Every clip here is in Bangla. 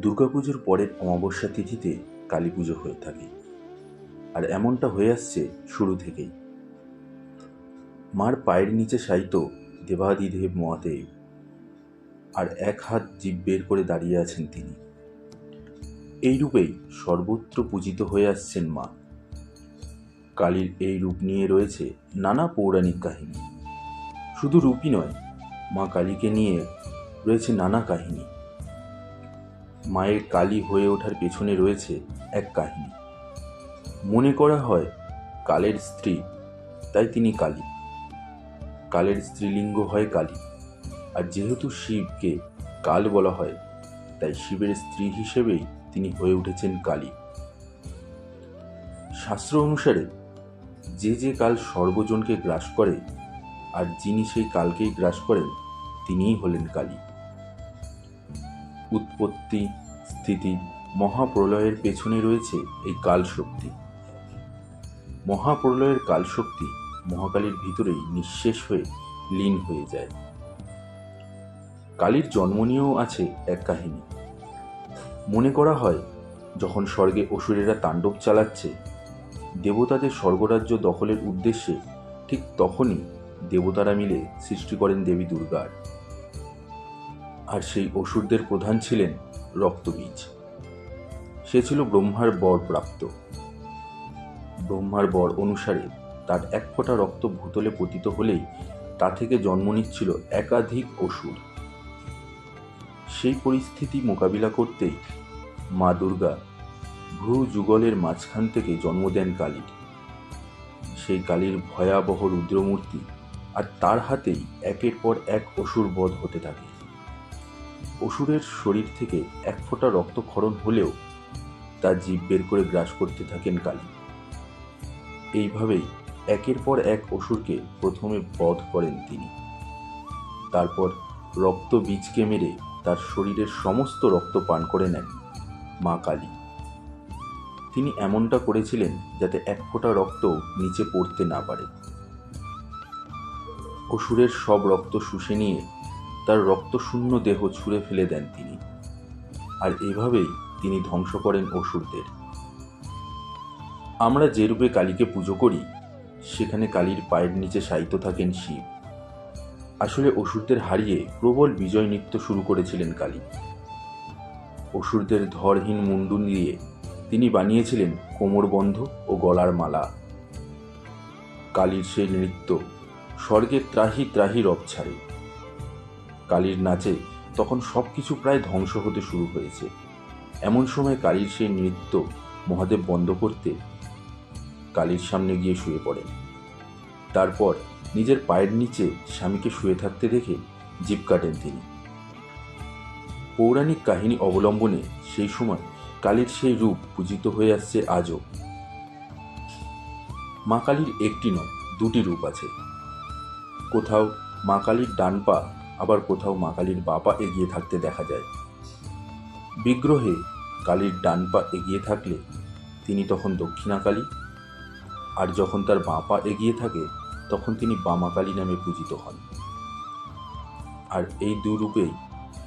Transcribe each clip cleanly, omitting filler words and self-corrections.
দুর্গাপুজোর পরের অমাবস্যা তিথিতে কালী পুজো হয়ে থাকে, আর এমনটা হয়ে আসছে শুরু থেকেই। মার পায়ের নিচে শায়িত দেবাদিদেব মহাদেব, আর এক হাত জিভ বের করে দাঁড়িয়ে আছেন তিনি। এই রূপেই সর্বত্র পূজিত হয়ে আসছেন মা কালীর। এই রূপ নিয়ে রয়েছে নানা পৌরাণিক কাহিনী। শুধু রূপই নয়, মা কালীকে নিয়ে রয়েছে নানা কাহিনী। মায়ের কালী হয়ে ওঠার পেছনে রয়েছে এক কাহিনী। মনে করা হয় কালের স্ত্রী, তাই তিনি কালী। কালের স্ত্রীলিঙ্গ হয় কালী, আর যেহেতু শিবকে কাল বলা হয়, তাই শিবের স্ত্রী হিসেবেই তিনি হয়ে উঠেছেন কালী। শাস্ত্র অনুসারে যে কাল সর্বজনকে গ্রাস করে, আর যিনি সেই কালকেই গ্রাস করেন, তিনিই হলেন কালী। উৎপত্তি, স্থিতি, মহাপ্রলয়ের পেছনে রয়েছে এই কাল শক্তি। মহাপ্রলয়ের কাল শক্তি মহাকালীর ভিতরেই নিঃশেষ হয়ে লীন হয়ে যায়। কালীর জন্ম নিয়েও আছে এক কাহিনী। মনে করা হয়, যখন স্বর্গে অসুরেরা তাণ্ডব চালাচ্ছে দেবতাদের স্বর্গরাজ্য দখলের উদ্দেশ্যে, ঠিক তখনই দেবতারা মিলে সৃষ্টি করেন দেবী দুর্গার। আর সেই অসুরদের প্রধান ছিলেন রক্তবীজ। সে ছিল ব্রহ্মার বর প্রাপ্ত। ব্রহ্মার বর অনুসারে তার এক ফোঁটা রক্ত ভূতলে পতিত হলেই তা থেকে জন্ম নিচ্ছিল একাধিক অসুর। সেই পরিস্থিতি মোকাবিলা করতেই মা দুর্গা ভ্রু যুগলের মাঝখান থেকে জন্ম দেন কালীর। সেই কালীর ভয়াবহ রুদ্রমূর্তি, আর তার হাতেই একের পর এক অসুর বধ হতে থাকে। অসুরের শরীর থেকে এক ফোঁটা রক্তক্ষরণ হলেও তা জিভ বের করে গ্রাস করতে থাকেন কালী। এইভাবেই একের পর এক অসুরকে প্রথমে বধ করেন তিনি। তারপর রক্ত বীজকে মেরে তার শরীরের সমস্ত রক্ত পান করে নেন মা কালী। তিনি এমনটা করেছিলেন যাতে এক ফোঁটা রক্ত নিচে পড়তে না পারে। অসুরের সব রক্ত শুষে নিয়ে তার রক্তশূন্য দেহ ছুঁড়ে ফেলে দেন তিনি। আর এভাবেই তিনি ধ্বংস করেন অসুরদের। আমরা যে রূপে কালীকে পুজো করি, সেখানে কালীর পায়ের নিচে শায়িত থাকেন শিব। আসলে অসুরদের হারিয়ে প্রবল বিজয় নৃত্য শুরু করেছিলেন কালী। অসুরদের ধরহীন মুন্ডু দিয়ে তিনি বানিয়েছিলেন কোমরবন্ধ ও গলার মালা। কালীর সেই নৃত্য স্বর্গে ত্রাহি ত্রাহি রব ছাড়ে। কালীর নাচে তখন সবকিছু প্রায় ধ্বংস হতে শুরু হয়েছে। এমন সময় কালীর সেই নৃত্য মহাদেব বন্ধ করতে কালীর সামনে গিয়ে শুয়ে পড়েন। তারপর নিজের পায়ের নিচে স্বামীকে শুয়ে থাকতে দেখে জিভ কাটেন তিনি। পৌরাণিক কাহিনী অবলম্বনে সেই সময় কালীর সেই রূপ পূজিত হয়ে আসছে আজও। মা কালীর একটি নয়, দুটি রূপ আছে। কোথাও মা কালীর ডান পা, আবার কোথাও মা কালীর বাঁ পা এগিয়ে থাকতে দেখা যায়। বিগ্রহে কালীর ডান পা এগিয়ে থাকলে তিনি তখন দক্ষিণা কালী, আর যখন তার বাঁ পা এগিয়ে থাকে তখন তিনি বামা কালী নামে পূজিত হন। আর এই দুরূপেই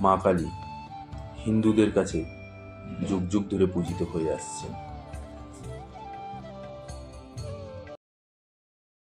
মা কালী হিন্দুদের কাছে যুগ যুগ ধরে পূজিত হয়ে আসছেন।